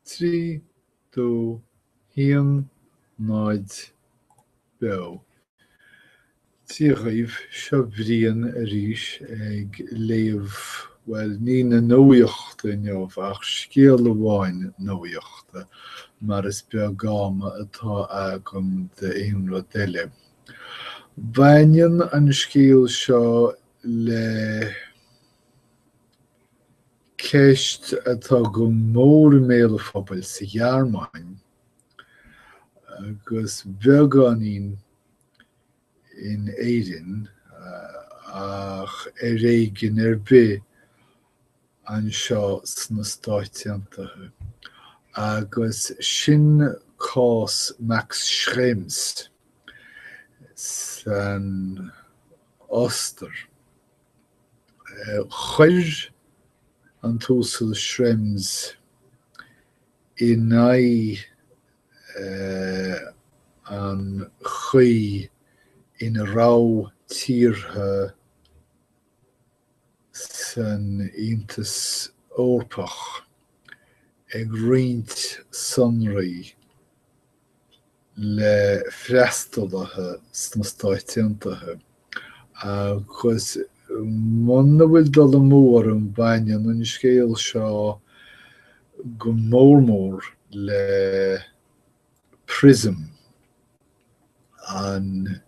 Trí, dó, híon, náid, bew. Tíochaibh seo bhríon arís ag léamh well ní na nuachta inniuh ach scéal amháin nuachta mar is beag gáma atá agam de aon rud eile. Baineann an scéal seo le ceist atá go mór méle phobal sa ghearmáin agus beagán in éireann ach réigean bith anseo sna Stáit Aontaithe. Agus sin cás Max Schrems san Oster. Chuir an túsal Schrems in an chuí in rá tíortha san Iontas Eorpach ag roinnt Sonraí le freastalathe sna Stáit Aontaithe. Agus muna bhfuil dul mór an baineann an scéal seo go mór le Prism an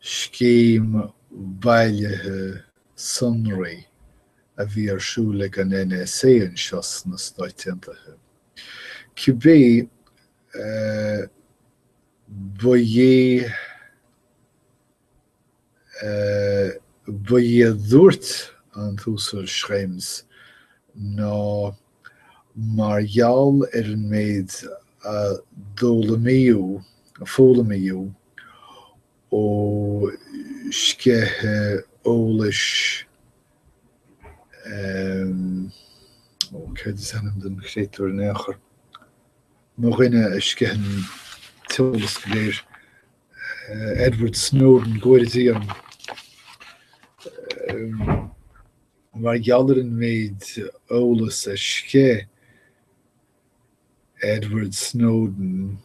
scéim bailethe Sonraí a bhí ar siúl ag an NSA anseo sna Stáit Aontaithe. Cibé ba dhé dúirt an túsal Schrems ná mar gheall ar an méid a fólamaíú ó scéthe eolais céid is anam den chréiteoir néachar nó rinne a scéthan teolas go léir Edward Snowden goirití an mar gheall ar an méid eolais a scé Edward Snowden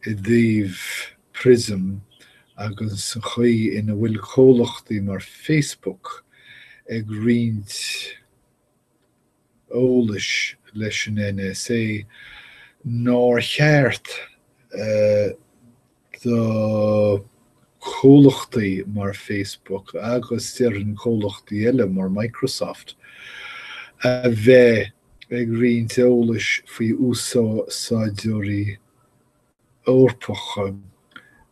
I dtaobh Prism agus an chuí ina bhfuil comhlachtaí mar Facebook ag roinnt eolais leis an NSA nár cheart do comhlachtaí mar Facebook agus ar an comhlachtaí eile mar Microsoft a bheith ag roinnt eolais faoi úsáideoirí Eorpacha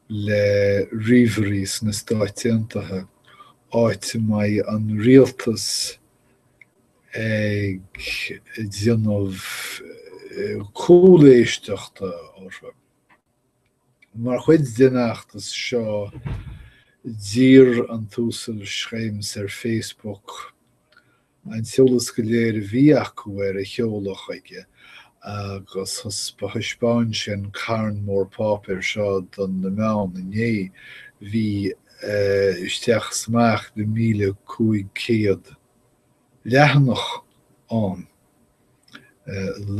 le ríomhairí sna Stáit Aontaithe áit mai an rialtas ag déanamh cúléisteachta ortha. Mar chuid déanaachtas seo dír an túsal Schrems ar Facebook an teolas go léir bhí acu ar a cheolach aige agus thus ba thuispáin sin cairn mór pápéir seo don na meán inné bhí isteach smach 1500 leathanach an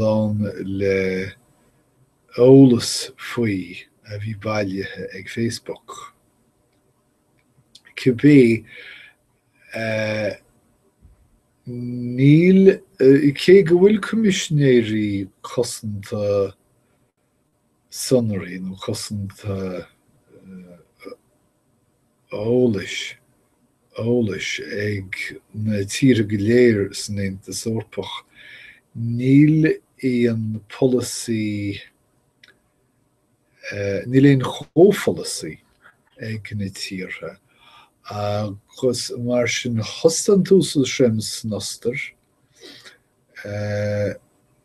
lán le eolais faoi a bhí bailethe ag Facebook. Cibé níl cé go bhfuil coimisinéirí Cosainta Sonraí nó Cosainta eolais ag na tíre go léir san Iontas Eorpach níl éon policy níl éon chomhpolicy ag na tíre agus mar sin thostan túsal Schrems san Oster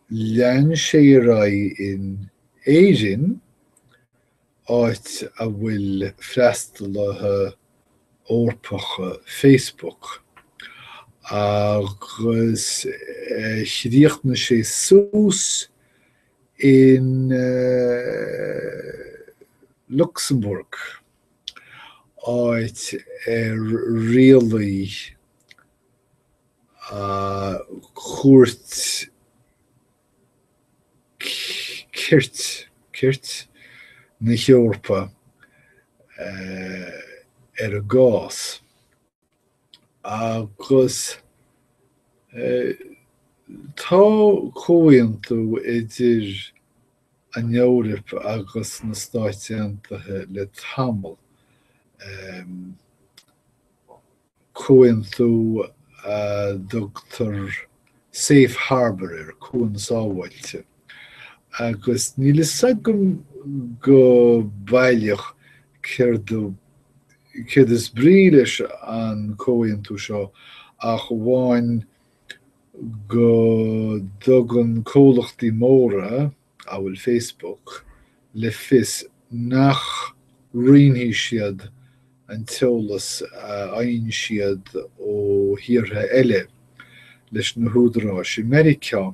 lean sé rá in éireann áit a bhfuil freastalathe Eorpacha Facebook agus chríochna sé sús in Luxembourg áit rialaí chuairt cirt na Eorpa ar a gás agus tá comhaontú idir an Eorp agus na Stáit Aontaithe le tamil. Comhaontú Dr. Safe Harbour ar cúin sábhailte. Agus níl sagam go bailach céir is brí leis an comhaontú seo ach bháin go dogan cólachtaí móra á bhfuil Facebook le fios nach rionfaí siad an teolas aon siad ó thíortha eile leis na húdaráis i Meiriceá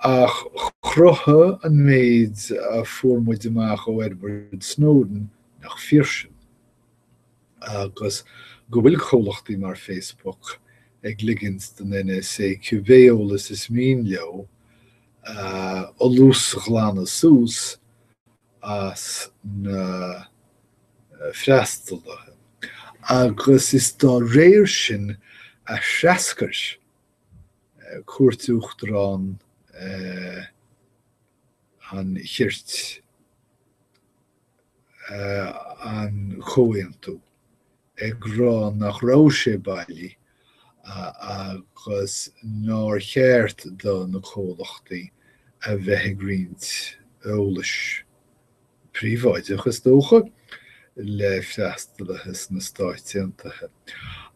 ach chrutha an méid a fuairmuid amach ó Edward Snowden nach fíorsin. Agus go bhfuil cólachtaí mar Facebook ag ligint den NSA cibhéolalas is mín leo ó lús glána sús as na freastaldathe. Agus is dá réir sin a seascairt cuairteochtarán an chirt an comhaontú ag rá nach rá sé bailí agus nóir cheart do na cólachtaí a bheith ag riant eolais príomháideachas dócha le freastalachas na Stáit Aontaithe.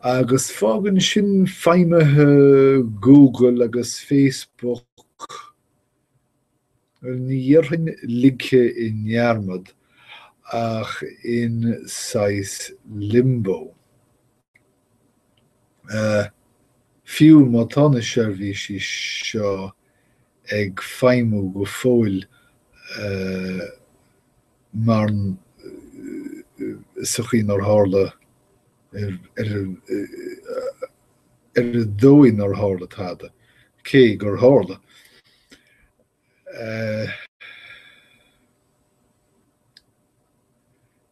Agus fágann sin feimithe Google agus Facebook níorthainn ligthe i nearmad ach in sais limbo. Fiú má tána seirbhísí seo ag feimú go fóil mar suchaí ar tharla ar a dóin ar tharla tada, cé gur tharla.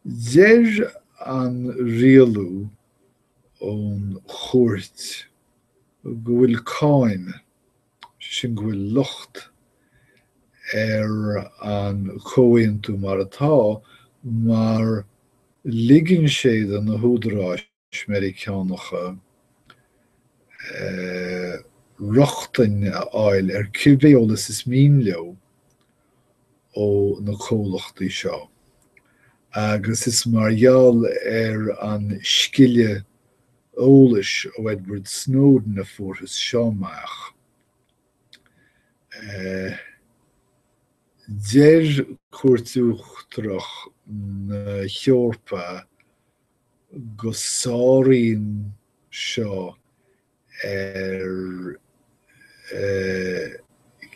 Deir an rialú ón chuairt go bhfuil cáin sin go bhfuil lucht ar an comhaontú mar atá mar ligeann siad an na húdaráis Meiriceánacha rochtain áil ar cibhéolalas is mín leo ó na cólachtaí seo. Agus is margheall ar an sciile eolais ó Edward Snowden a fuarthas seoamach. Deir cuairteochtarach na Eorpa go sáiríonn seo ar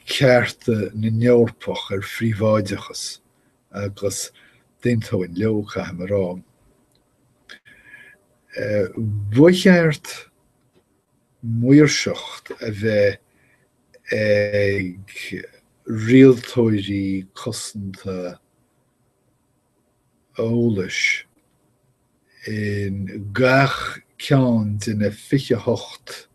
cearta na Eorpach ar phríomháideachas agus déantóin leo chaithim rá. Bucheart muirseacht a bheith ag rialtóirí cosanta eolais in gach ceann de na 58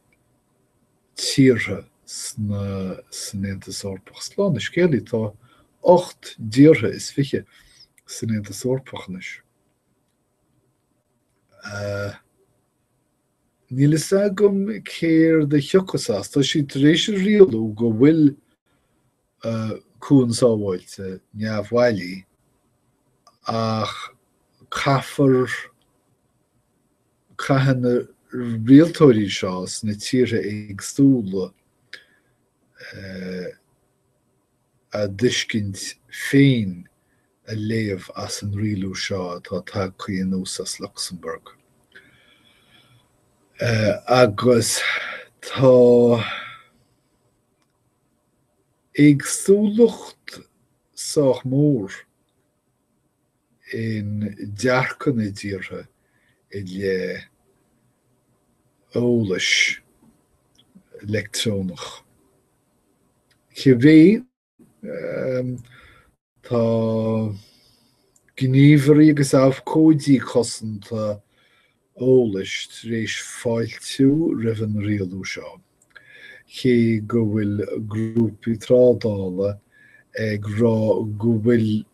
tíortha sna Aontas Eorpach. Slán is scéalaí tá 8 díortha is fiche san Aontas Eorpachais. Níl is agam céir de cheochasas, tá si tar éis rialú go bhfuil cúin sábhailte neamhmhailí ach caithfar caitheann na rialtóirí seo sna tíortha éagsúla a dtuiscint féin a léamh as an rialú seo atá tagtha in úsas Luxembourg. Agus tá éagsúlacht sách mór in dearcanna díortha i le eolais electrónach. Cibé Tá gníomhairí agus ábhcóidí cosanta ólist rééis fáiltiú rih an rialú seo. Cé go bhfuil grúpi trádála ag rá go bhfuil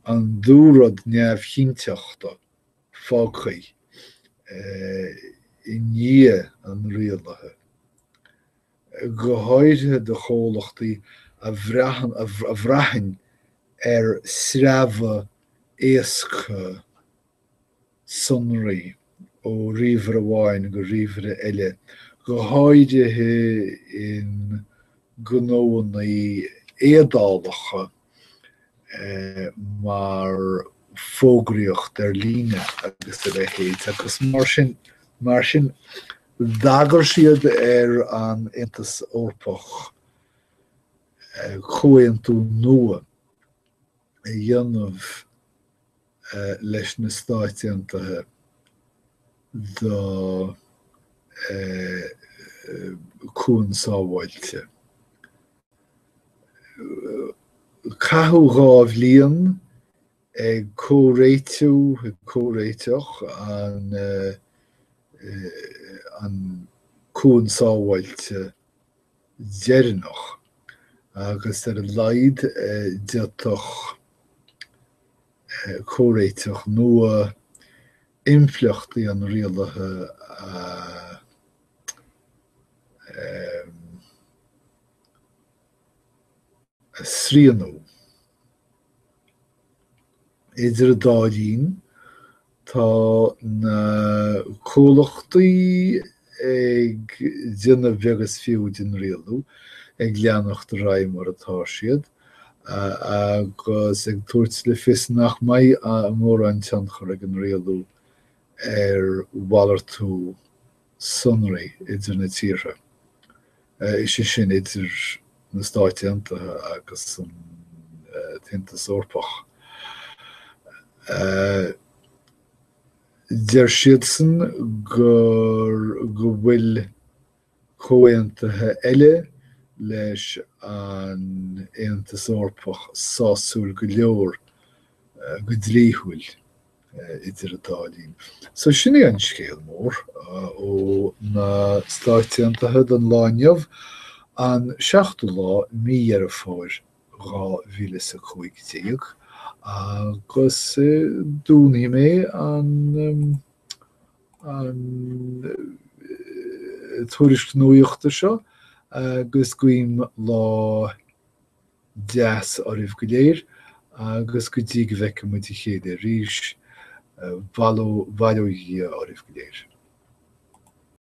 an dúrad neamhshínteachta fágchaí i ndiaidh an rialathe. Go háirithe de chomhlachtaí a bhreathain sreabha éasca Sonraí ó ríomhar amháin go ríomhar eile. Go háirithe in gnónaí éadálacha mar fógraíocht líne agus a bheith héit. Agus mar sin d'eagar siad an Aontas Eorpach cosaintú nua a dhéanamh leis na Stáit Aontaithe do cúin sábháilte. Cathú dhá bhliain ag córéiteach an cúin sábháilte deireanach agus ar a laghad d'fhiotach córéiteach nua imfleachtaí an rialathe a sríanú. Idir a dálín tá na cólachtaí ag déanamh beagas fiú den rialú ag leannacht a raibh mar atá siad agus ag tuairt le fios nach mbeidh mór an teanchar ag an rialú wallartú Sonraí idir na tíre. Is sin idir na Stáit Aontaithe agus an Aontas Eorpach. Deir siad san gur go bhfuil cosaintethe eile leis an Aontas Eorpach sásuair go leor go dlíthúil idir a dálín. So sin é an scéal mór ó na Stáit Aontaithe don láineamh an 7 lá mí ar a fáir 2015 agus dúnaí mé an tuairisc nuachta seo agus guím lá 10 oribh go léir agus go dtí go bhfeiceadh muid i chéad arís bhailú oribh go léir.